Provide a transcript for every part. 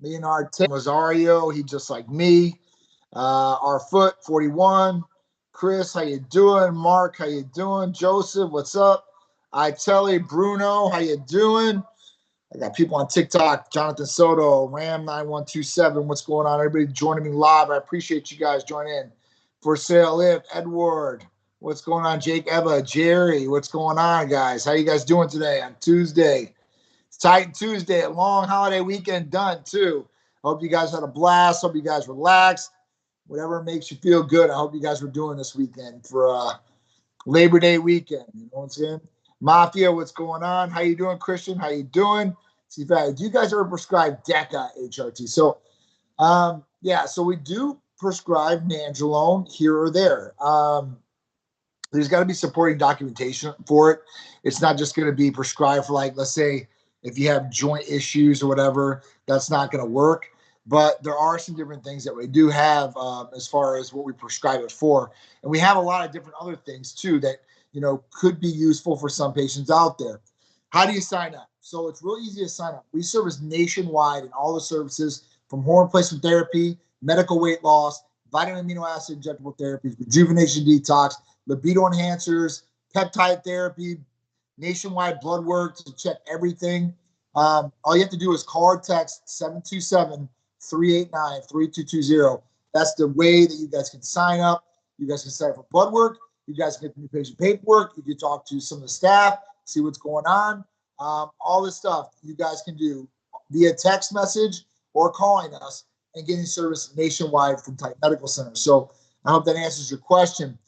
Leonard Tim Rosario, he just like me. Our foot 41. Chris, how you doing? Mark, how you doing? Joseph, what's up? Iteli, Bruno, how you doing? I got people on TikTok. Jonathan Soto, Ram9127. What's going on? Everybody joining me live. I appreciate you guys joining in. For sale, if Edward. What's going on? Jake, Eva, Jerry. What's going on, guys? How you guys doing today on Tuesday? It's Titan Tuesday, a long holiday weekend done too. Hope you guys had a blast. Hope you guys relaxed. Whatever makes you feel good. I hope you guys were doing this weekend for Labor Day weekend. You know what I'm saying? Mafia, what's going on? How you doing, Christian? How you doing? See, do you guys ever prescribe DECA HRT? So, yeah, so we do prescribe nandrolone here or there. There's got to be supporting documentation for it. It's not just going to be prescribed for, like, let's say, if you have joint issues or whatever, that's not going to work. But there are some different things that we do have as far as what we prescribe it for. And we have a lot of different other things, too, that, you know, could be useful for some patients out there. How do you sign up? So it's real easy to sign up. We service nationwide in all the services from hormone replacement therapy, medical weight loss, vitamin amino acid injectable therapies, rejuvenation detox, libido enhancers, peptide therapy, nationwide blood work to check everything. All you have to do is call or text 727-389-3220. That's the way that you guys can sign up. You guys can sign up for blood work. You guys can get the new patient paperwork. You can talk to some of the staff, see what's going on. All this stuff you guys can do via text message or calling us and getting service nationwide from Titan Medical Center. So I hope that answers your question.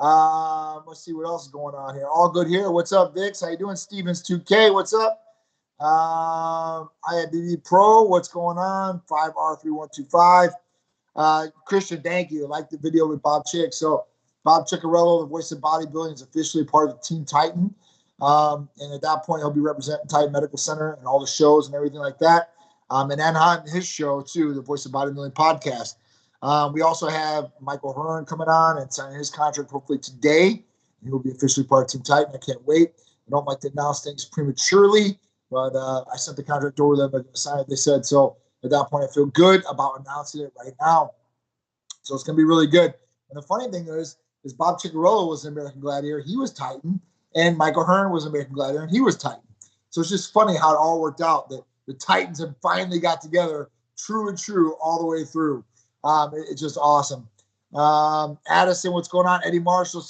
Let's see what else is going on here. All good here. What's up, Vix? How you doing? Stevens 2K, what's up? IBB Pro, what's going on? 5R3125. Christian, thank you. I like the video with Bob Chick. So Bob Ciccarello, the voice of bodybuilding, is officially part of Team Titan. And at that point, he'll be representing Titan Medical Center and all the shows and everything like that. And then on his show, too, the Voice of Bodybuilding podcast. We also have Michael Hearn coming on and signing his contract hopefully today. He will be officially part of Team Titan. I can't wait. I don't like to announce things prematurely, but I sent the contract over to them. They're going to sign it, they said. So at that point, I feel good about announcing it right now. So it's going to be really good. And the funny thing is Bob Ciccarello was an American Gladiator. He was Titan. And Michael Hearn was an American Gladiator, and he was Titan. So it's just funny how it all worked out, that the Titans have finally got together, true and true, all the way through. It's just awesome. Addison, what's going on? Eddie Marshall,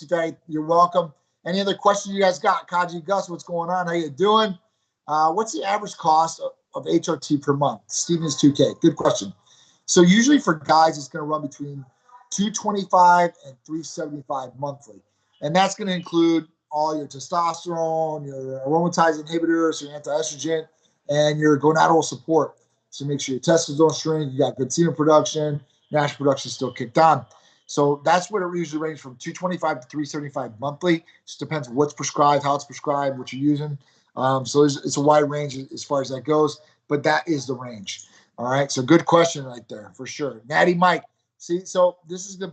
you're welcome. Any other questions you guys got? Kaji Gus, what's going on? How you doing? What's the average cost of HRT per month? Stevens 2K. Good question. So usually for guys, it's going to run between $225 and $375 monthly. And that's going to include all your testosterone, your aromatase inhibitors, your anti-estrogen, and your gonadal support. So make sure your testicles don't shrink, you got good semen production, NASH production still kicked on. So that's what it usually ranges from $225 to $375 monthly. Just depends on what's prescribed, how it's prescribed, what you're using. So it's a wide range as far as that goes, but that is the range. All right. So good question right there for sure. Natty Mike. See, so this is a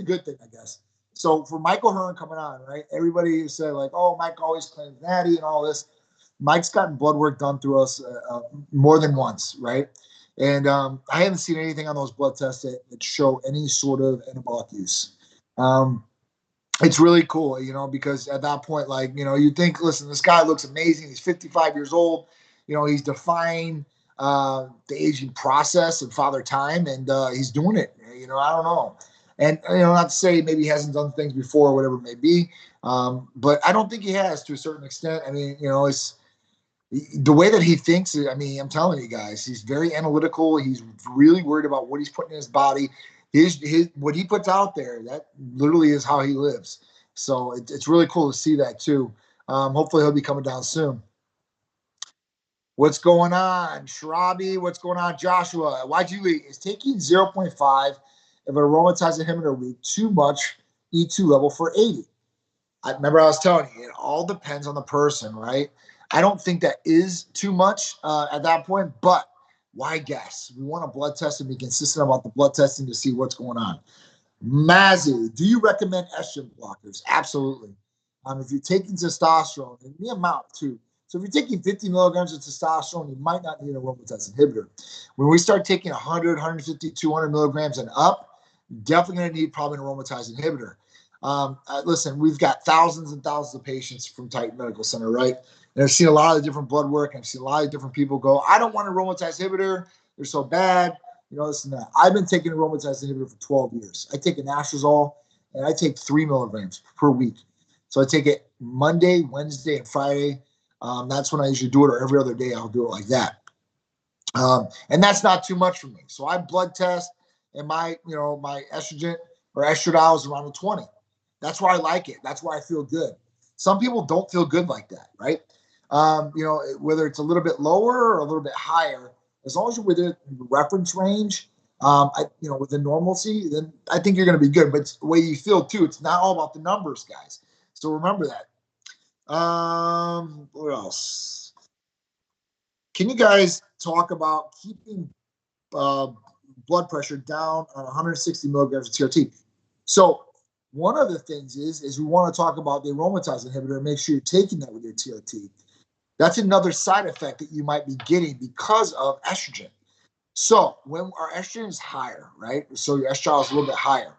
good thing, I guess. So for Michael Hearn coming on, right? Everybody said like, oh, Mike always claims natty and all this. Mike's gotten blood work done through us more than once, right? And I haven't seen anything on those blood tests that show any sort of anabolic use. It's really cool, you know, because at that point, like, you know, you think, listen, this guy looks amazing. He's 55 years old. You know, he's defying the aging process and father time, and he's doing it. You know, I don't know. And, you know, not to say maybe he hasn't done things before or whatever it may be, but I don't think he has to a certain extent. I mean, you know, it's the way that he thinks. I mean, I'm telling you guys, he's very analytical. He's really worried about what he's putting in his body. His what he puts out there, that literally is how he lives. So it's really cool to see that too. Hopefully he'll be coming down soon. What's going on, Shrabi? What's going on, Joshua? YG is taking 0.5 of an aromatase inhibitor a week too much E2 level for 80. I was telling you, it all depends on the person, right? I don't think that is too much at that point, but why guess? We want a blood test and be consistent about the blood testing to see what's going on. Mazzy, do you recommend estrogen blockers? Absolutely. If you're taking testosterone, and the amount too, So if you're taking 50 milligrams of testosterone, you might not need an aromatase inhibitor. When we start taking 100, 150, 200 milligrams and up, definitely going to need probably an aromatase inhibitor. Listen, we've got thousands and thousands of patients from Titan Medical Center, right? And I've seen a lot of different blood work. I've seen a lot of different people go, I don't want an aromatase inhibitor. They're so bad. You know, this and that. I've been taking an aromatase inhibitor for 12 years. I take an anastrozole, and I take 3 milligrams per week. So I take it Monday, Wednesday, and Friday. That's when I usually do it, or every other day I'll do it like that. And that's not too much for me. So I blood test, and my estrogen or estradiol is around the 20. That's why I like it. That's why I feel good. Some people don't feel good like that, right? Whether it's a little bit lower or a little bit higher, as long as you're within the reference range, within normalcy, then I think you're going to be good. But it's the way you feel too. It's not all about the numbers, guys. So remember that. What else? Can you guys talk about keeping blood pressure down on 160 milligrams of TRT? So one of the things is we want to talk about the aromatase inhibitor and make sure you're taking that with your TRT. That's another side effect that you might be getting because of estrogen. So when our estrogen is higher, right? So your estradiol is a little bit higher.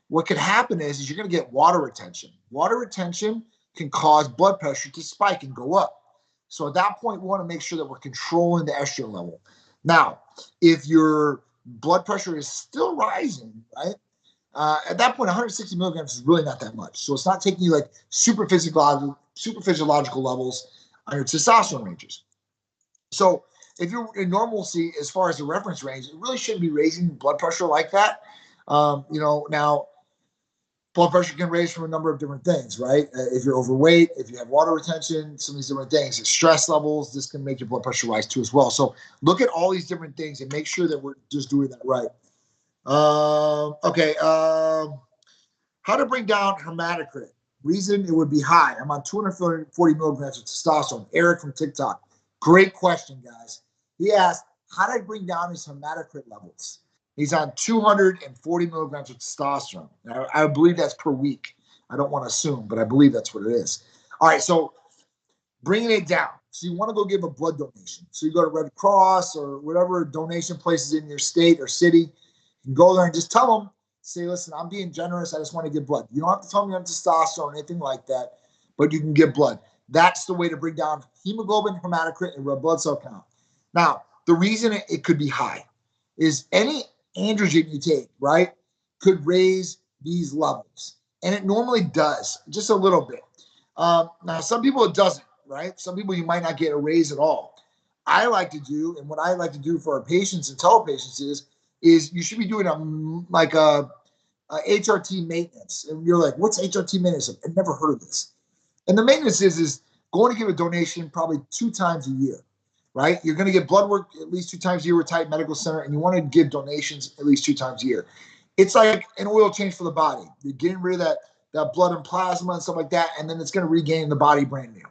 What could happen is you're going to get water retention. Water retention can cause blood pressure to spike and go up. So at that point, we want to make sure that we're controlling the estrogen level. Now, if your blood pressure is still rising, right? At that point, 160 milligrams is really not that much. So it's not taking you like super physiological levels on your testosterone ranges. So if you're in normalcy as far as the reference range, it really shouldn't be raising blood pressure like that. Now blood pressure can raise from a number of different things, right? If you're overweight, if you have water retention, some of these different things, stress levels, this can make your blood pressure rise too as well. So look at all these different things and make sure that we're just doing that right. How to bring down hematocrit? Reason it would be high. I'm on 240 milligrams of testosterone. Eric from TikTok. Great question, guys. He asked, how do I bring down his hematocrit levels? He's on 240 milligrams of testosterone. Now, I believe that's per week. I don't want to assume, but I believe that's what it is. All right, so bringing it down. So you want to go give a blood donation. So you go to Red Cross or whatever donation places in your state or city. You can go there and just tell them, say, listen, I'm being generous. I just want to give blood. You don't have to tell me I'm testosterone or anything like that, but you can give blood. That's the way to bring down hemoglobin, hematocrit, and red blood cell count. Now, the reason it could be high is any androgen you take, right, could raise these levels. And it normally does, just a little bit. Now, some people it doesn't, right? Some people you might not get a raise at all. I like to do, and what I like to do for our patients and tell patients is you should be doing a HRT maintenance. And you're like, what's HRT maintenance? I've never heard of this. And the maintenance is going to give a donation probably 2 times a year, right? You're going to get blood work at least 2 times a year with Titan Medical Center, and you want to give donations at least 2 times a year. It's like an oil change for the body. You're getting rid of that blood and plasma and stuff like that, and then it's going to regain the body brand new.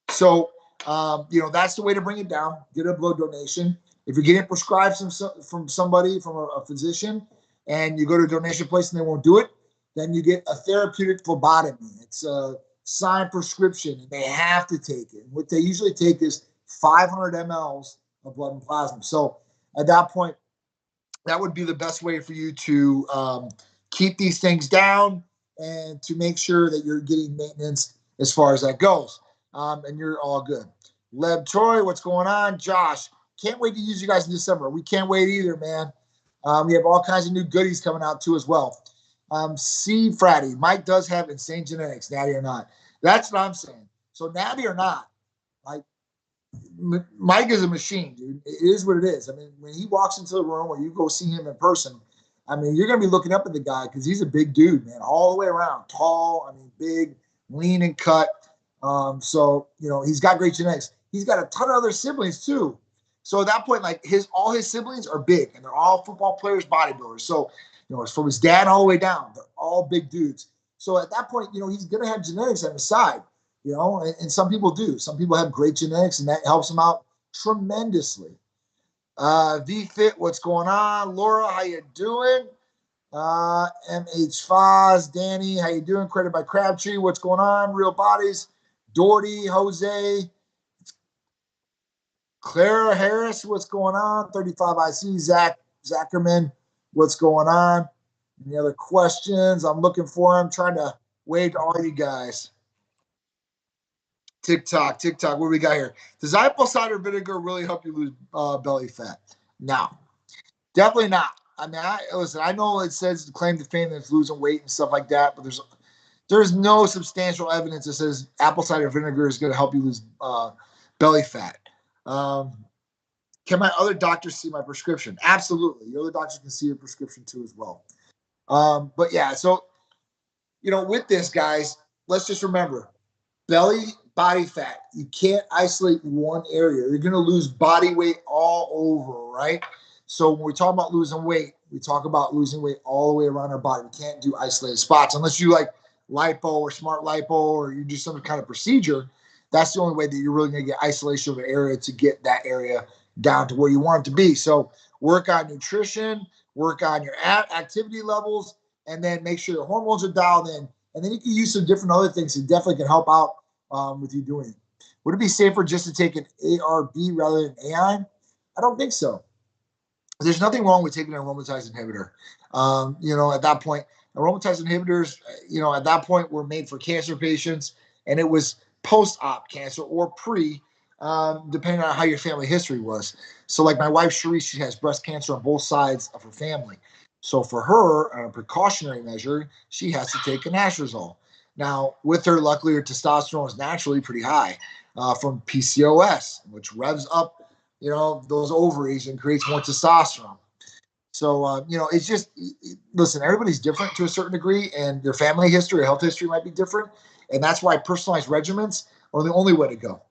So, that's the way to bring it down. Get a blood donation. If you're getting prescribed from somebody, from a physician, and you go to a donation place and they won't do it, then you get a therapeutic phlebotomy. It's a signed prescription, and they have to take it. What they usually take is 500 mLs of blood and plasma. So at that point, that would be the best way for you to keep these things down and to make sure that you're getting maintenance as far as that goes. And you're all good. Leb Troy, what's going on? Josh, can't wait to use you guys in December. We can't wait either, man. We have all kinds of new goodies coming out too as well. C. Fratty, Mike does have insane genetics, natty or not. That's what I'm saying. So natty or not, like Mike is a machine, dude. It is what it is. I mean, when he walks into the room or you go see him in person, I mean, you're going to be looking up at the guy because he's a big dude, man, all the way around. Tall, I mean, big, lean and cut. So, he's got great genetics. He's got a ton of other siblings too. So at that point, like all his siblings are big and they're all football players, bodybuilders. So, it's from his dad all the way down. They're all big dudes. So at that point, he's going to have genetics on his side, and some people do. Some people have great genetics and that helps them out tremendously. V-Fit, what's going on? Laura, how you doing? MH Foz, Danny, how you doing? Credit by Crabtree, what's going on? Real Bodies, Doherty, Jose, Clara Harris, what's going on? 35 IC. Zach Zackerman, what's going on? Any other questions? I'm looking for them. Trying to wave to all you guys. TikTok. What do we got here? Does apple cider vinegar really help you lose belly fat? No, definitely not. I mean, listen, I know it says claim to fame that it's losing weight and stuff like that, but there's no substantial evidence that says apple cider vinegar is going to help you lose belly fat. Can my other doctors see my prescription? Absolutely. Your other doctors can see your prescription too as well. But yeah, so, with this, guys, let's just remember, body fat, you can't isolate one area. You're going to lose body weight all over, right? So when we talk about losing weight, we talk about losing weight all the way around our body. We can't do isolated spots unless you like lipo or smart lipo or you do some kind of procedure. That's the only way that you're really going to get isolation of an area to get that area down to where you want it to be. So work on nutrition, work on your activity levels, and then make sure your hormones are dialed in. And then you can use some different other things that definitely can help out with you doing it. Would it be safer just to take an ARB rather than AI? I don't think so. There's nothing wrong with taking an aromatase inhibitor. At that point, aromatase inhibitors, at that point were made for cancer patients, and it was post-op cancer or pre, depending on how your family history was. So like my wife, Cherie, she has breast cancer on both sides of her family. So for her, on a precautionary measure, she has to take anastrozole. Now, with her, luckily, her testosterone is naturally pretty high from PCOS, which revs up, those ovaries and creates more testosterone. So, it's just, listen, everybody's different to a certain degree, and their family history or health history might be different. And that's why personalized regimens are the only way to go.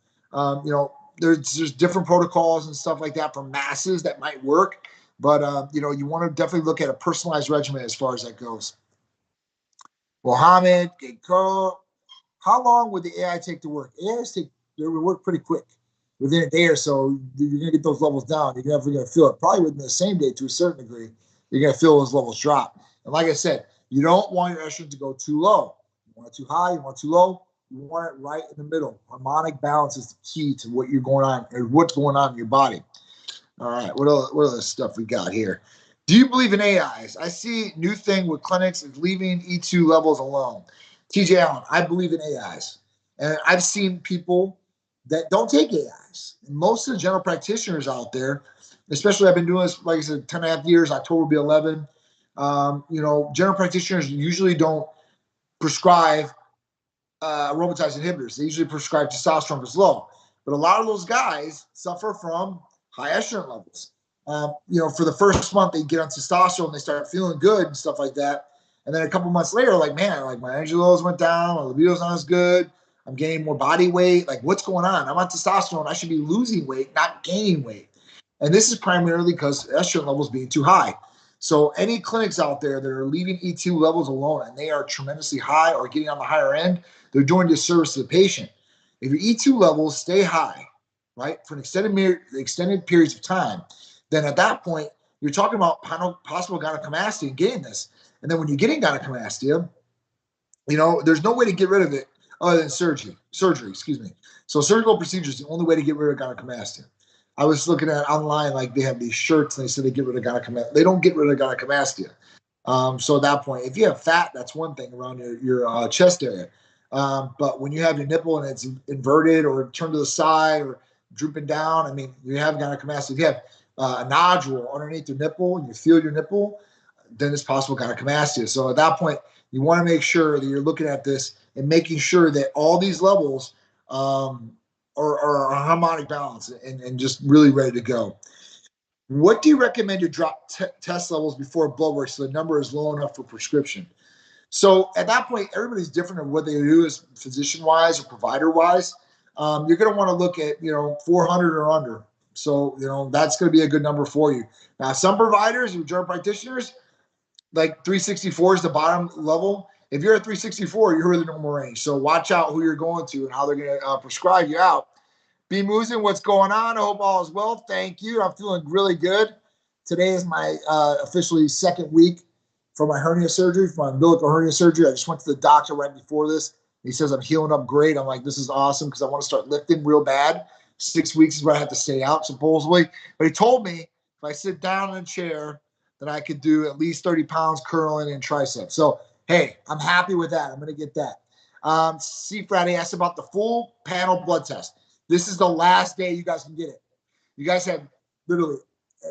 There's different protocols and stuff like that for masses that might work. But, you want to definitely look at a personalized regimen as far as that goes. Mohammed, how long would the AI take to work? They work pretty quick. Within a day or so, you're going to get those levels down. You're never going to feel it. Probably within the same day to a certain degree, you're going to feel those levels drop. And like I said, you don't want your estrogen to go too low. You want it too high, you want it too low. You want it right in the middle. Harmonic balance is the key to what's going on in your body. All right, what other stuff we got here? Do you believe in AIs? I see new thing with clinics is leaving E2 levels alone. TJ Allen, I believe in AIs. And I've seen people that don't take AIs. And most of the general practitioners out there, especially I've been doing this, like I said, 10 and a half years, October will be 11. General practitioners usually don't prescribe aromatase inhibitors. They usually prescribe testosterone that's low. But a lot of those guys suffer from high estrogen levels. For the first month, they get on testosterone, they start feeling good and stuff like that. And then a couple months later, like, man, like my energy levels went down, my libido's not as good. I'm gaining more body weight. Like, what's going on? I'm on testosterone. I should be losing weight, not gaining weight. And this is primarily because estrogen levels being too high. So any clinics out there that are leaving E2 levels alone and they are tremendously high or getting on the higher end, they're doing disservice to the patient. If your E2 levels stay high, right, for an extended periods of time, then at that point, you're talking about possible gynecomastia and getting this. And then when you're getting gynecomastia, there's no way to get rid of it other than surgery, excuse me. So surgical procedure is the only way to get rid of gynecomastia. I was looking at online, like they have these shirts and they say they get rid of gynecomastia. They don't get rid of gynecomastia. So at that point, if you have fat, that's one thing around your chest area. But when you have your nipple and it's inverted or turned to the side or drooping down, I mean, you have gynecomastia. If you have a nodule underneath your nipple and you feel your nipple, then it's possible gynecomastia. So at that point, you want to make sure that you're looking at this and making sure that all these levels are a harmonic balance and just really ready to go. What do you recommend to drop test levels before blood work so the number is low enough for prescription? So at that point, everybody's different in what they do as physician-wise or provider-wise. You're going to want to look at, 400 or under. So, that's going to be a good number for you. Now, some providers, your general practitioners, like 364 is the bottom level. If you're at 364, you're in the normal range. So watch out who you're going to and how they're going to prescribe you out. B. Musin, what's going on? I hope all is well. Thank you. I'm feeling really good. Today is my officially second week for my hernia surgery, for my umbilical hernia surgery. I just went to the doctor right before this. He says I'm healing up great. I'm like, this is awesome because I want to start lifting real bad. 6 weeks is what I have to stay out, supposedly. But he told me if I sit down in a chair, that I could do at least 30 pounds curling and triceps. So, hey, I'm happy with that. I'm going to get that. C. Friday asked about the full panel blood test. This is the last day you guys can get it. You guys have literally,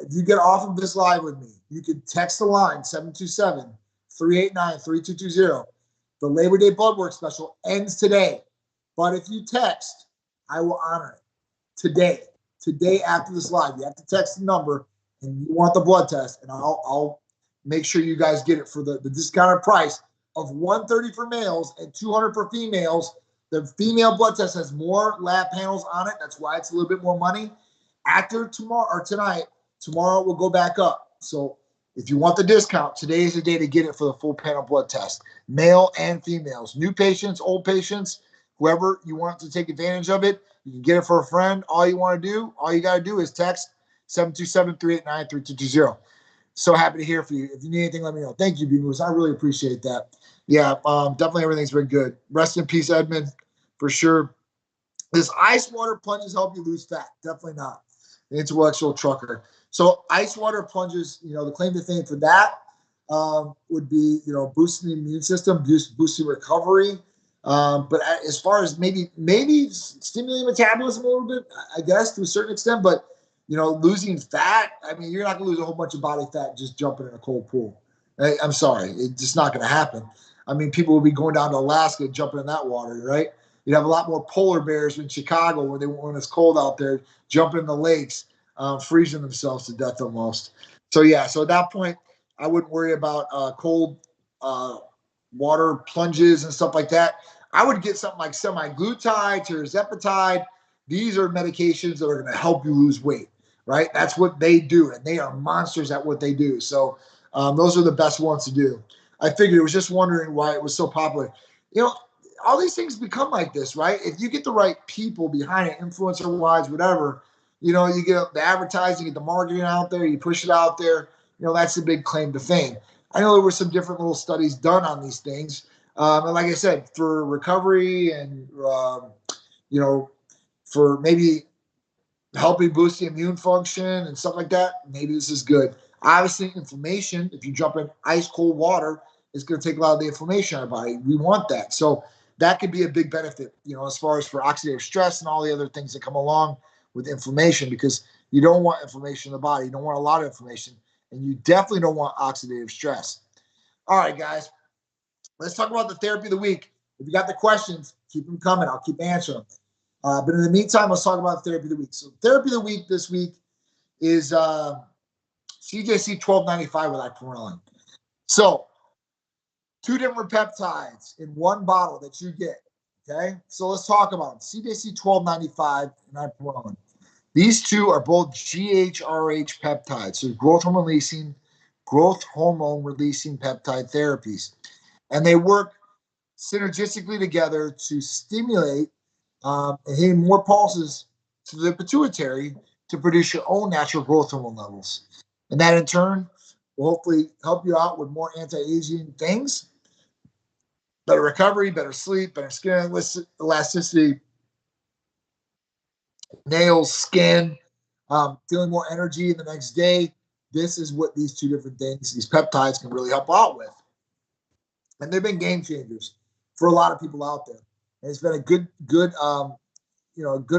if you get off of this live with me, you can text the line 727-389-3220. The Labor Day blood work special ends today. But if you text, I will honor it today after this live. You have to text the number and you want the blood test, and I'll make sure you guys get it for the discounted price of $130 for males and $200 for females. The female blood test has more lab panels on it. That's why it's a little bit more money. After tomorrow or tonight, tomorrow it will go back up. So if you want the discount, today is the day to get it for the full panel blood test, male and females, new patients, old patients, whoever you want to take advantage of it. You can get it for a friend. All you got to do is text 727-389-3220. So happy to hear from you. If you need anything, let me know. Thank you, B-Moose. I really appreciate that. Yeah, definitely everything's been good. Rest in peace, Edmund, for sure. Does ice water plunges help you lose fat? Definitely not. The intellectual trucker. So ice water plunges, the claim to fame for that would be, boosting the immune system, boosting recovery. But as far as maybe stimulating metabolism a little bit, I guess, to a certain extent, but losing fat, I mean, you're not going to lose a whole bunch of body fat just jumping in a cold pool. I'm sorry. It's just not going to happen. I mean, people will be going down to Alaska and jumping in that water, right? You'd have a lot more polar bears in Chicago when it's cold out there, jumping in the lakes, freezing themselves to death almost. So, yeah, so at that point, I wouldn't worry about cold water plunges and stuff like that. I would get something like semaglutide, tirzepatide. These are medications that are going to help you lose weight, right? That's what they do, and they are monsters at what they do. So those are the best ones to do. I figured it was just wondering why it was so popular. All these things become like this, right? If you get the right people behind it, influencer-wise, whatever, you get the advertising, get the marketing out there, you push it out there, that's the big claim to fame. I know there were some different little studies done on these things. And like I said, for recovery and, for maybe helping boost the immune function and stuff like that, maybe this is good. Obviously, inflammation, if you jump in ice cold water, it's going to take a lot of the inflammation out of our body. We want that. So that could be a big benefit, as far as for oxidative stress and all the other things that come along with inflammation, because you don't want inflammation in the body. You don't want a lot of inflammation, and you definitely don't want oxidative stress. All right, guys, let's talk about the therapy of the week. If you got the questions, keep them coming. I'll keep answering them. But in the meantime, let's talk about therapy of the week. So therapy of the week this week is CJC 1295 with Ipamorelin. So 2 different peptides in one bottle that you get, okay? So let's talk about them. CJC 1295 and Ipamorelin. These two are both GHRH peptides, so growth hormone releasing peptide therapies. And they work synergistically together to stimulate and hitting more pulses to the pituitary to produce your own natural growth hormone levels. And that in turn will hopefully help you out with more anti-aging things, better recovery, better sleep, better skin elasticity, nails, skin, feeling more energy in the next day. This is what these 2 different things, these peptides, can really help out with. And they've been game changers for a lot of people out there. And it's been a good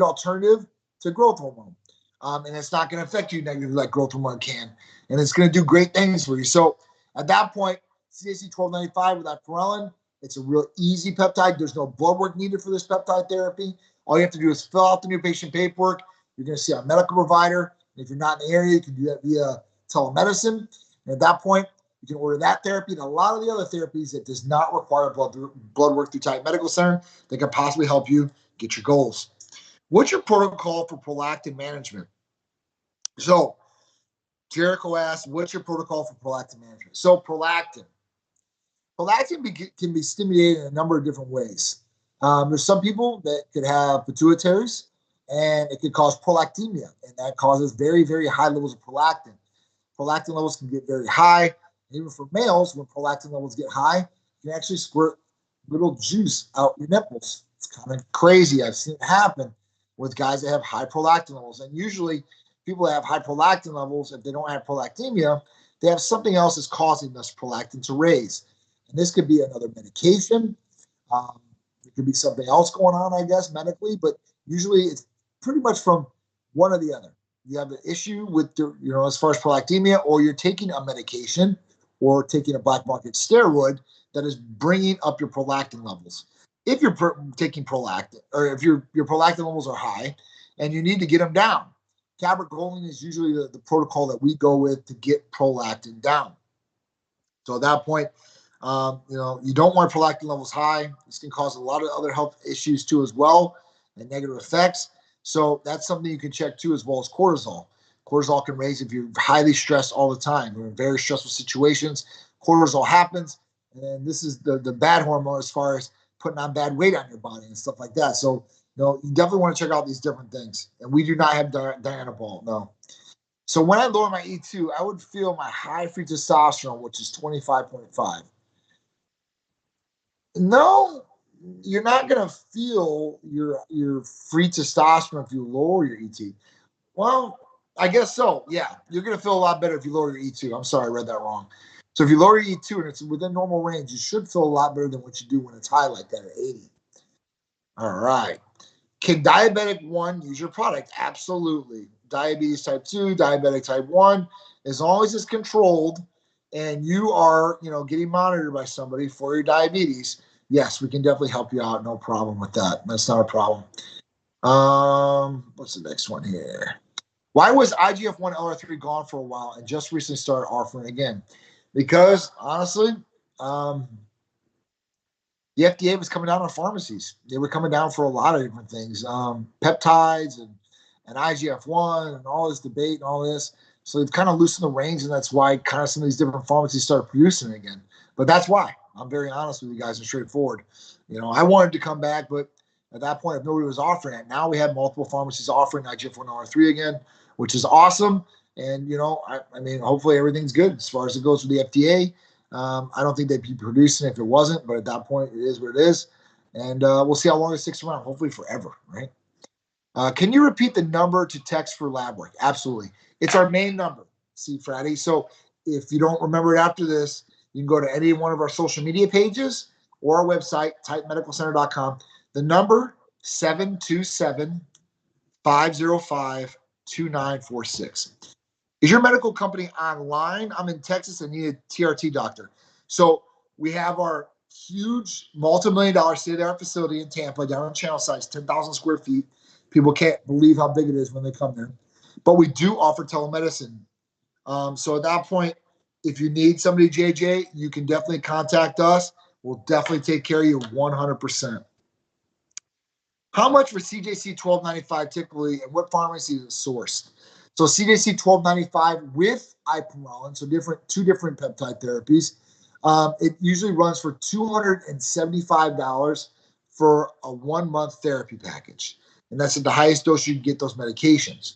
alternative to growth hormone. And it's not going to affect you negatively like growth hormone can. And it's going to do great things for you. So at that point, CJC 1295 with Ipamorelin, it's a real easy peptide. There's no blood work needed for this peptide therapy. All you have to do is fill out the new patient paperwork. You're going to see a medical provider. And if you're not in the area, you can do that via telemedicine. And at that point, you can order that therapy and a lot of the other therapies that does not require blood work through Titan Medical Center that can possibly help you get your goals. What's your protocol for prolactin management? So Jericho asked, what's your protocol for prolactin management? So prolactin can be stimulated in a number of different ways. There's some people that could have pituitaries, and it could cause prolactemia, and that causes very, very high levels of prolactin. Prolactin levels can get very high. Even for males, when prolactin levels get high, you can actually squirt little juice out your nipples. It's kind of crazy. I've seen it happen with guys that have high prolactin levels. And usually people that have high prolactin levels, if they don't have prolactemia, they have something else that's causing this prolactin to raise. And this could be another medication. It could be something else going on, I guess, medically, but usually it's pretty much from one or the other. You have an issue with, as far as prolactemia, or you're taking a medication or taking a black market steroid that is bringing up your prolactin levels. If you're taking prolactin, or if your prolactin levels are high and you need to get them down, cabergoline is usually the protocol that we go with to get prolactin down. So at that point, you don't want prolactin levels high. This can cause a lot of other health issues too as well, and negative effects. So that's something you can check too, as well as cortisol. Cortisol can raise if you're highly stressed all the time. You're in very stressful situations. Cortisol happens, and this is the bad hormone as far as putting on bad weight on your body and stuff like that. So, you definitely want to check out these different things. And we do not have Dianabol, no. So when I lower my E2, I would feel my high free testosterone, which is 25.5. No, you're not going to feel your free testosterone if you lower your ET. Well, I guess so. Yeah, you're going to feel a lot better if you lower your E2. I'm sorry, I read that wrong. So if you lower your E2 and it's within normal range, you should feel a lot better than what you do when it's high like that at 80. All right. Can diabetic 1 use your product? Absolutely. Diabetes type 2, diabetic type 1, as long as it's controlled and you are, getting monitored by somebody for your diabetes, yes, we can definitely help you out. No problem with that. That's not a problem. What's the next one here? Why was IGF-1 LR3 gone for a while and just recently started offering again? Because honestly, the FDA was coming down on pharmacies. They were coming down for a lot of different things, peptides and IGF-1 and all this debate and all this. So they've kind of loosened the reins, and that's why kind of some of these different pharmacies started producing it again. But that's why. I'm very honest with you guys and straightforward. I wanted to come back, but at that point, if nobody was offering it, now we have multiple pharmacies offering IGF-1 LR3 again, which is awesome. And, I mean, hopefully everything's good as far as it goes with the FDA. I don't think they'd be producing it if it wasn't, but at that point, it is what it is. And we'll see how long it sticks around, hopefully forever, right? Can you repeat the number to text for lab work? Absolutely. It's our main number, see, Fratty. So if you don't remember it after this, you can go to any one of our social media pages or our website, titanmedicalcenter.com. The number, 727-505-2946. Is your medical company online? I'm in Texas and need a TRT doctor. So we have our huge multi-million-dollar state-of-the-art facility in Tampa, down on channel size, 10,000 square feet. People can't believe how big it is when they come there. But we do offer telemedicine. So at that point, if you need somebody, JJ, you can definitely contact us. We'll definitely take care of you 100%. How much for CJC 1295 typically, and what pharmacy is it sourced? So CJC 1295 with Ipamorelin, so two different peptide therapies. It usually runs for $275 for a 1-month therapy package. And that's at the highest dose you can get those medications.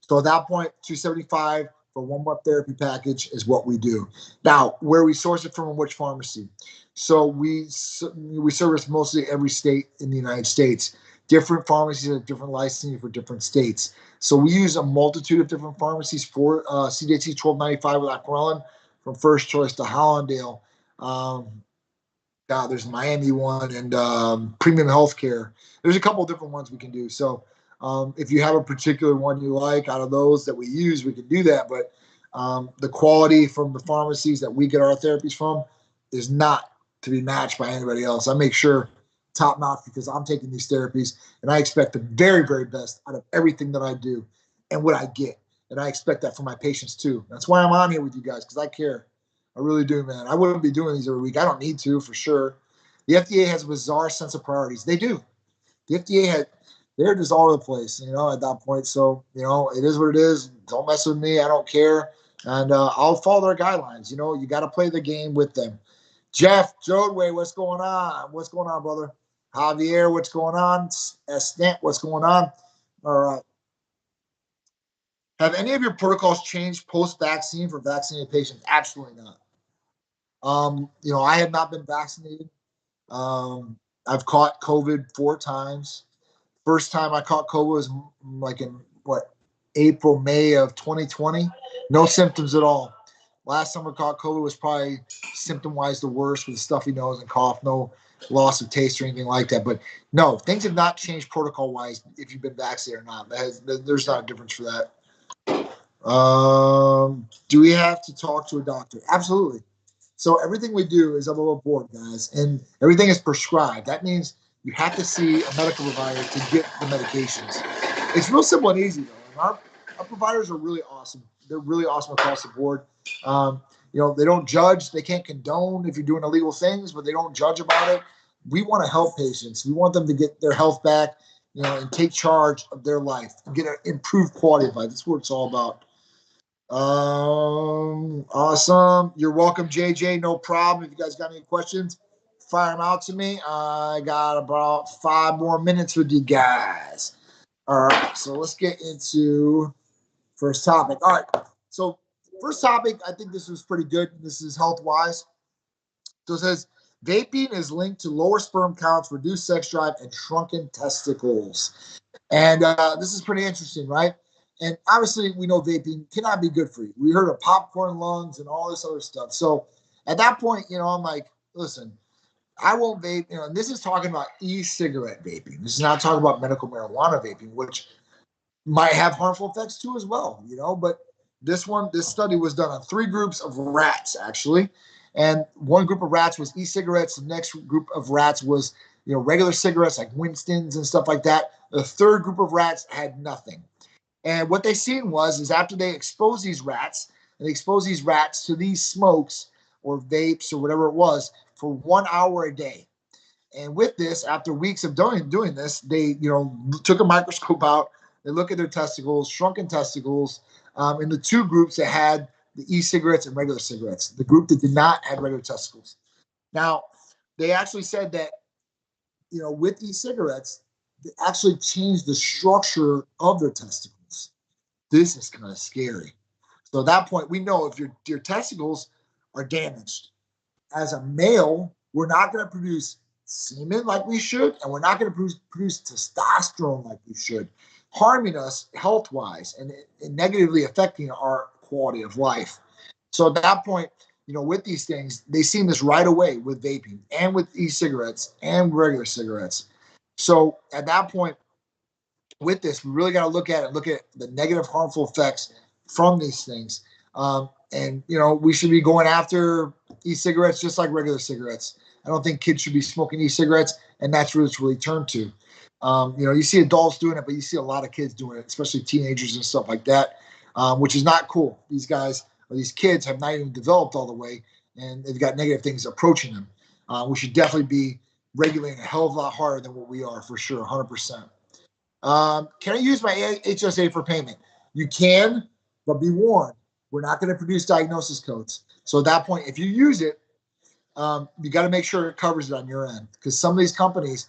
So at that point, $275 for 1-month therapy package is what we do. Now, where we source it from and which pharmacy. So we service mostly every state in the United States. Different pharmacies have different licensing for different states. So we use a multitude of different pharmacies for CJC 1295 with Ipamorelin, from First Choice to Hollandale. There's Miami one and Premium Healthcare. There's a couple of different ones we can do. So if you have a particular one you like out of those that we use, we can do that. But the quality from the pharmacies that we get our therapies from is not to be matched by anybody else. I make sure top notch because I'm taking these therapies and I expect the very, very best out of everything that I do and what I get. And I expect that from my patients too. That's why I'm on here with you guys, because I care. I really do, man. I wouldn't be doing these every week. I don't need to, for sure. The FDA has a bizarre sense of priorities. They do. The FDA they're just all over the place, at that point. So, it is what it is. Don't mess with me. I don't care. And I'll follow their guidelines. You got to play the game with them. Jeff, Jodway, what's going on? What's going on, brother? Javier, what's going on? Stant, what's going on? All right. Have any of your protocols changed post-vaccine for vaccinated patients? Absolutely not. I have not been vaccinated. I've caught COVID 4 times. First time I caught COVID was like in April, May of 2020. No symptoms at all. Last time I caught COVID was probably symptom-wise the worst with a stuffy nose and cough. No loss of taste or anything like that. But no, things have not changed protocol-wise if you've been vaccinated or not. There's not a difference for that. Do we have to talk to a doctor? Absolutely. So everything we do is above board, guys, and everything is prescribed. That means you have to see a medical provider to get the medications. It's real simple and easy, though. And our providers are really awesome. They're really awesome across the board. They don't judge. They can't condone if you're doing illegal things, but they don't judge about it. We want to help patients. We want them to get their health back, and take charge of their life and get an improved quality of life. That's what it's all about. Awesome. You're welcome, JJ. No problem. If you guys got any questions, fire them out to me. I got about 5 more minutes with you guys. All right. So let's get into first topic. All right. So first topic, I think this was pretty good. This is health-wise. So it says, vaping is linked to lower sperm counts, reduced sex drive, and shrunken testicles. And this is pretty interesting, right? And obviously, we know vaping cannot be good for you. We heard of popcorn lungs and all this other stuff. So at that point, I'm like, listen, I won't vape. And this is talking about e-cigarette vaping. This is not talking about medical marijuana vaping, which might have harmful effects too as well, But this study was done on 3 groups of rats, actually. And one group of rats was e-cigarettes. The next group of rats was, regular cigarettes like Winston's and stuff like that. The third group of rats had nothing. And what they seen is after they exposed these rats, and they exposed these rats to these smokes or vapes or whatever it was for 1 hour a day. And with this, after weeks of doing this, they, took a microscope out. They look at their testicles, shrunken testicles, in the 2 groups that had the e-cigarettes and regular cigarettes. The group that did not had regular testicles. Now, they actually said that, with e-cigarettes, they actually changed the structure of their testicles. This is kind of scary. So at that point, we know if your testicles are damaged. As a male, we're not going to produce semen like we should, and we're not going to produce testosterone like we should, harming us health-wise and negatively affecting our quality of life. So at that point, with these things, they seen this right away with vaping and with e-cigarettes and regular cigarettes. So at that point, with this, we really got to look at the negative, harmful effects from these things. And we should be going after e-cigarettes just like regular cigarettes. I don't think kids should be smoking e-cigarettes, and that's what it's really turned to. You see adults doing it, but you see a lot of kids doing it, especially teenagers and stuff like that, which is not cool. These guys or these kids have not even developed all the way, and they've got negative things approaching them. We should definitely be regulating a hell of a lot harder than what we are, for sure, 100%. Can I use my HSA for payment? You can, but be warned, we're not going to produce diagnosis codes. So at that point, if you use it, you got to make sure it covers it on your end, because some of these companies,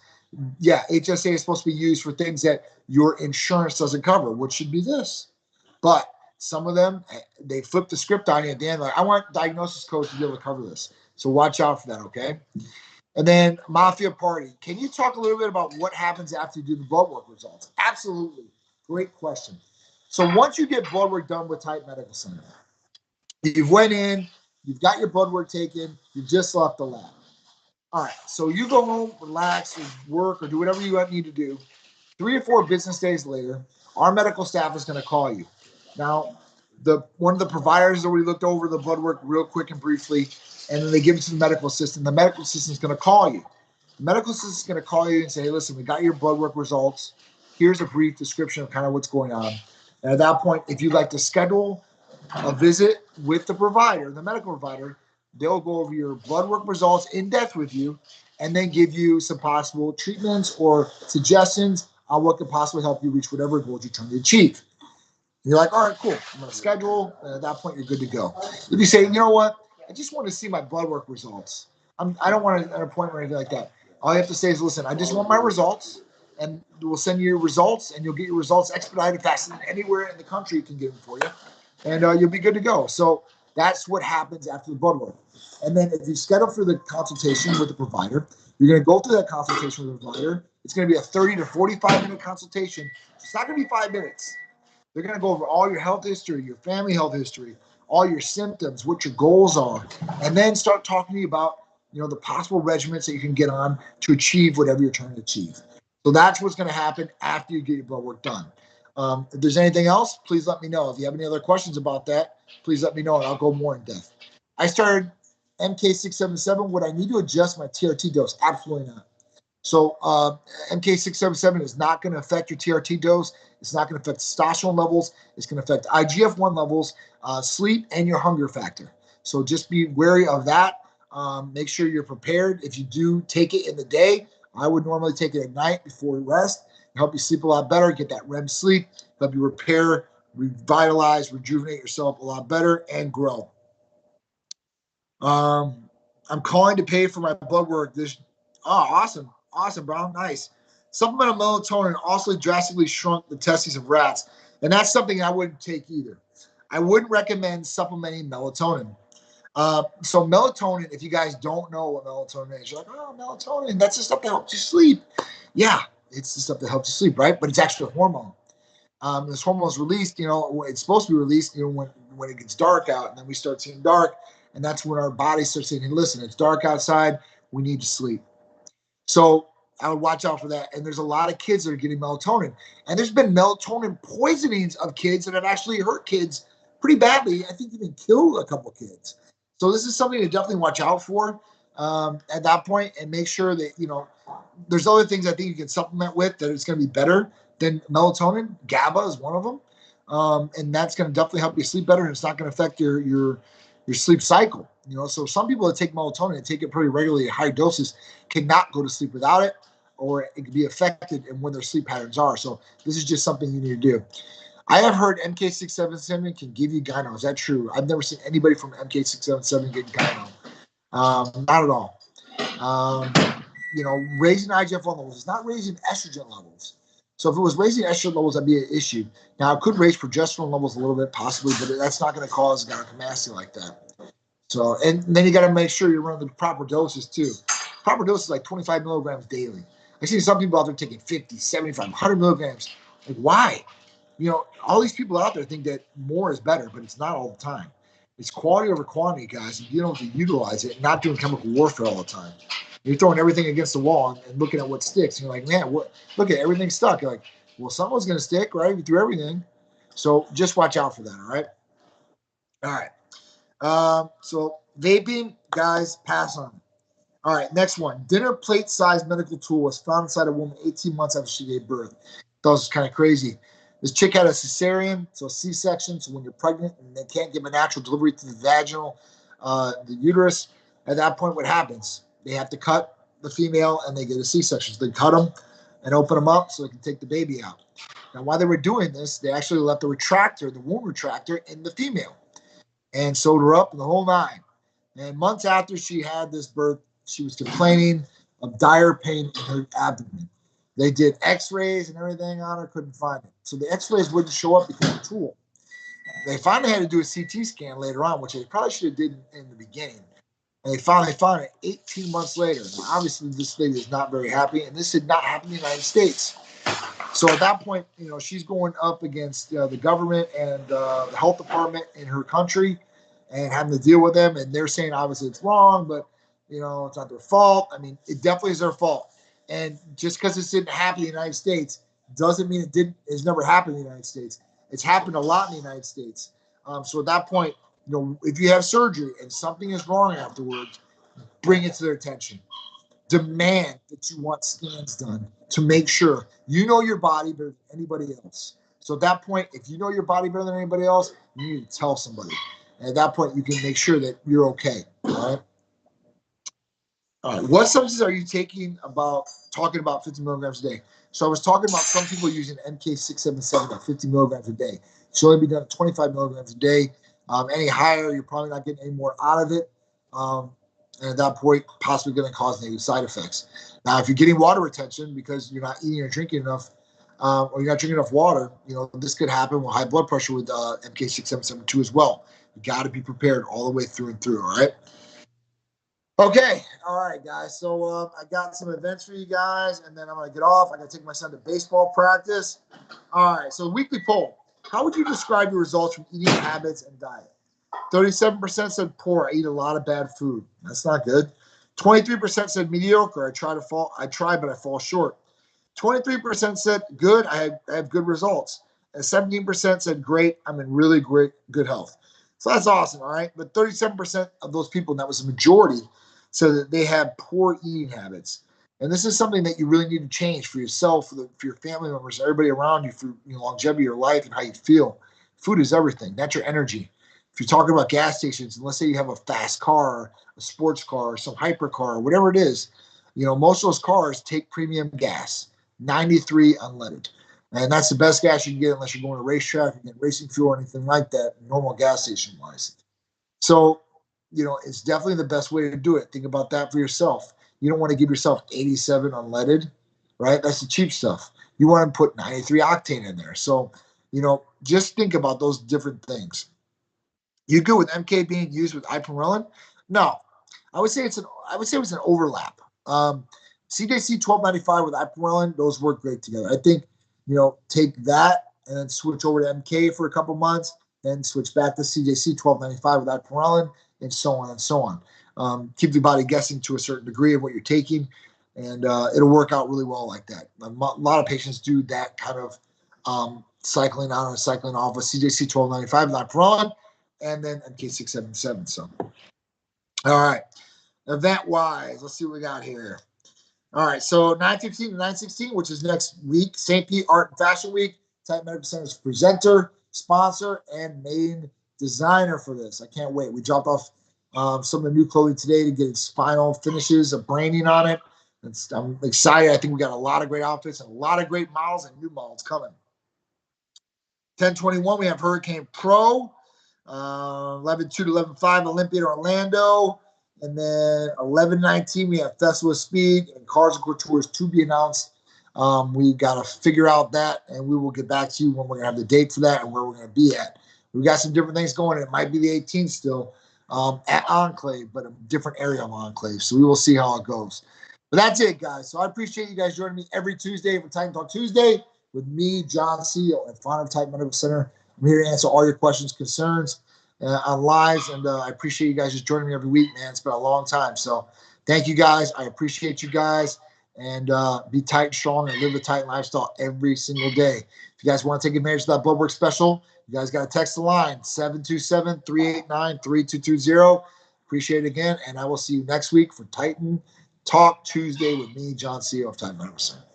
HSA is supposed to be used for things that your insurance doesn't cover, which should be this. But some of them, they flip the script on you at the end, like, I want diagnosis codes to be able to cover this. So watch out for that, okay? And then Mafia Party. Can you talk a little bit about what happens after you do the blood work results? Absolutely. Great question. So once you get blood work done with Titan Medical Center, you've went in, you've got your blood work taken, you just left the lab. All right, so you go home, relax, or work, or do whatever you need to do. 3 or 4 business days later, our medical staff is going to call you. Now, one of the providers has already looked over the blood work real quick and briefly, and then they give it to the medical assistant. The medical assistant is going to call you. The medical assistant is going to call you and say, hey, listen, we got your blood work results. Here's a brief description of kind of what's going on. And at that point, if you'd like to schedule a visit with the provider, the medical provider, they'll go over your blood work results in depth with you and then give you some possible treatments or suggestions on what could possibly help you reach whatever goals you're trying to achieve. And you're like, all right, cool. I'm going to schedule. And at that point, you're good to go. If you say, you know what? I just want to see my blood work results. I don't want an appointment or anything like that. All you have to say is, listen, I just want my results, and we'll send you your results, and you'll get your results expedited faster than anywhere in the country can get them for you, and you'll be good to go. So that's what happens after the blood work. And then if you schedule for the consultation with the provider, you're going to go through that consultation with the provider. It's going to be a 30 to 45-minute consultation. It's not going to be 5 minutes. They're going to go over all your health history, your family health history, all your symptoms, what your goals are, and then start talking to you about, the possible regimens that you can get on to achieve whatever you're trying to achieve. So that's what's going to happen after you get your blood work done. If there's anything else, please let me know. If you have any other questions about that, please let me know, and I'll go more in depth. I started MK677. Would I need to adjust my TRT dose? Absolutely not. So MK677 is not going to affect your TRT dose. It's not going to affect testosterone levels. It's going to affect IGF-1 levels, sleep, and your hunger factor. So just be wary of that. Make sure you're prepared. If you do take it in the day, I would normally take it at night before you rest. Help you sleep a lot better, get that REM sleep, help you repair, revitalize, rejuvenate yourself a lot better, and grow. I'm calling to pay for my blood work. Awesome, bro, nice. Supplemental melatonin also drastically shrunk the testes of rats, and that's something I wouldn't take either. I wouldn't recommend supplementing melatonin. So melatonin, if you guys don't know what melatonin is, you're like, oh, melatonin, that's the stuff that helps you sleep. Yeah, it's the stuff that helps you sleep, right? But it's actually a hormone. This hormone is released, it's supposed to be released, when it gets dark out, and then we start seeing dark, and that's when our body starts saying, hey, listen, it's dark outside, we need to sleep. So I would watch out for that. And there's a lot of kids that are getting melatonin, and there's been melatonin poisonings of kids that have actually hurt kids pretty badly. I think even killed a couple kids. So this is something to definitely watch out for at that point, and make sure that, there's other things I think you can supplement with that it's going to be better than melatonin. GABA is one of them. And that's going to definitely help you sleep better, and it's not going to affect your sleep cycle. So some people that take melatonin and take it pretty regularly at high doses cannot go to sleep without it, or it can be affected in when their sleep patterns are. So this is just something you need to do. I have heard MK677 can give you gyno. Is that true? I've never seen anybody from MK677 get gyno. Not at all. Raising IGF-1 levels is not raising estrogen levels. So if it was raising estrogen levels, that'd be an issue. Now, it could raise progesterone levels a little bit, possibly, but that's not going to cause gynecomastia like that. So, and then you got to make sure you're running the proper doses too. Proper dose is like 25 milligrams daily. I see some people out there taking 50, 75, 100 milligrams. Like, why? All these people out there think that more is better, but it's not all the time. It's quality over quantity, guys. And you don't have to utilize it, not doing chemical warfare all the time. You're throwing everything against the wall and looking at what sticks. And you're like, man, look at everything stuck. You're like, well, something's going to stick, right? You threw everything. So just watch out for that, all right? All right. So vaping, guys, pass on. All right, next one. Dinner plate-sized medical tool was found inside a woman 18 months after she gave birth. That was kind of crazy. This chick had a cesarean, so a C-section. So when you're pregnant and they can't give a natural delivery to the vaginal, the uterus, at that point, what happens? They have to cut the female and they get a C-section. So they cut them and open them up so they can take the baby out. Now, while they were doing this, they actually left the retractor, the womb retractor, in the female and sewed her up in the whole nine. And months after she had this birth, she was complaining of dire pain in her abdomen. They did x-rays and everything on her, couldn't find it. So the x-rays wouldn't show up because of the tool. They finally had to do a CT scan later on, which they probably should have did in the beginning. And they finally found it 18 months later. Now, obviously, this lady is not very happy, and this did not happen in the United States. So at that point, she's going up against the government and the health department in her country and having to deal with them. And they're saying, obviously, it's wrong, but, it's not their fault. I mean, it definitely is their fault. And just because this didn't happen in the United States doesn't mean it's never happened in the United States. It's happened a lot in the United States. So at that point, if you have surgery and something is wrong afterwards, bring it to their attention. Demand that you want scans done to make sure you know your body better than anybody else. So at that point, if you know your body better than anybody else, you need to tell somebody. And at that point, you can make sure that you're okay. All right. All right. What substances are you talking about 50 milligrams a day? So I was talking about some people using MK677 at 50 milligrams a day. It should only be done at 25 milligrams a day. Any higher, you're probably not getting any more out of it. And at that point, possibly going to cause negative side effects. Now, if you're getting water retention because you're not eating or drinking enough, or you're not drinking enough water, this could happen with high blood pressure with MK677 too as well. You got to be prepared all the way through and through, all right? Okay. All right, guys. So I got some events for you guys, and then I'm going to get off. I got to take my son to baseball practice. All right. So weekly poll. How would you describe your results from eating habits and diet? 37% said poor. I eat a lot of bad food. That's not good. 23% said mediocre. I try, but I fall short. 23% said good. I have good results. And 17% said great. I'm in really good health. So that's awesome. All right. But 37% of those people, and that was a majority, said that they have poor eating habits. And this is something that you really need to change for yourself, for your family members, everybody around you, for longevity of your life and how you feel. Food is everything. That's your energy. If you're talking about gas stations, and let's say you have a fast car, a sports car, or some hypercar, or whatever it is, most of those cars take premium gas, 93 unleaded. And that's the best gas you can get unless you're going to racetrack and get racing fuel or anything like that, normal gas station wise. So, it's definitely the best way to do it. Think about that for yourself. You don't want to give yourself 87 unleaded, right? That's the cheap stuff. You want to put 93 octane in there. So, just think about those different things. You good with MK being used with Ipamorelin? No, I would say it was an overlap. CJC 1295 with Ipamorelin, those work great together. I think take that and then switch over to MK for a couple months, then switch back to CJC 1295 with Ipamorelin, and so on and so on. Keep your body guessing to a certain degree of what you're taking, and it'll work out really well like that. A lot of patients do that kind of cycling on and cycling off with CJC 1295 with Ipamorelin, and then MK677. So, all right. Event-wise, let's see what we got here. All right, so 9/15 to 9/16, which is next week, St. Pete Art and Fashion Week. Titan Medical Center's presenter, sponsor, and main designer for this. I can't wait. We dropped off some of the new clothing today to get its final finishes of branding on it. I'm excited. I think we got a lot of great outfits and a lot of great models and new models coming. 10/21, we have Hurricane Pro. 11/2 to 11/5, Olympia to Orlando. And then 11/19, we have Festival of Speed and Cars and Couture to be announced. We got to figure out that, and we will get back to you when we're going to have the date for that and where we're going to be at. We got some different things going. It might be the 18th still at Enclave, but a different area of Enclave. So we will see how it goes. But that's it, guys. So I appreciate you guys joining me every Tuesday for Titan Talk Tuesday with me, John C., and founder of Titan Medical Center. I'm here to answer all your questions, concerns on lives, and I appreciate you guys just joining me every week, man. It's been a long time. So thank you, guys. I appreciate you guys, and be tight, strong, and live a Titan lifestyle every single day. If you guys want to take advantage of that blood work special, you guys got to text the line, 727-389-3220. Appreciate it again, and I will see you next week for Titan Talk Tuesday with me, John C. of Titan Medical Center.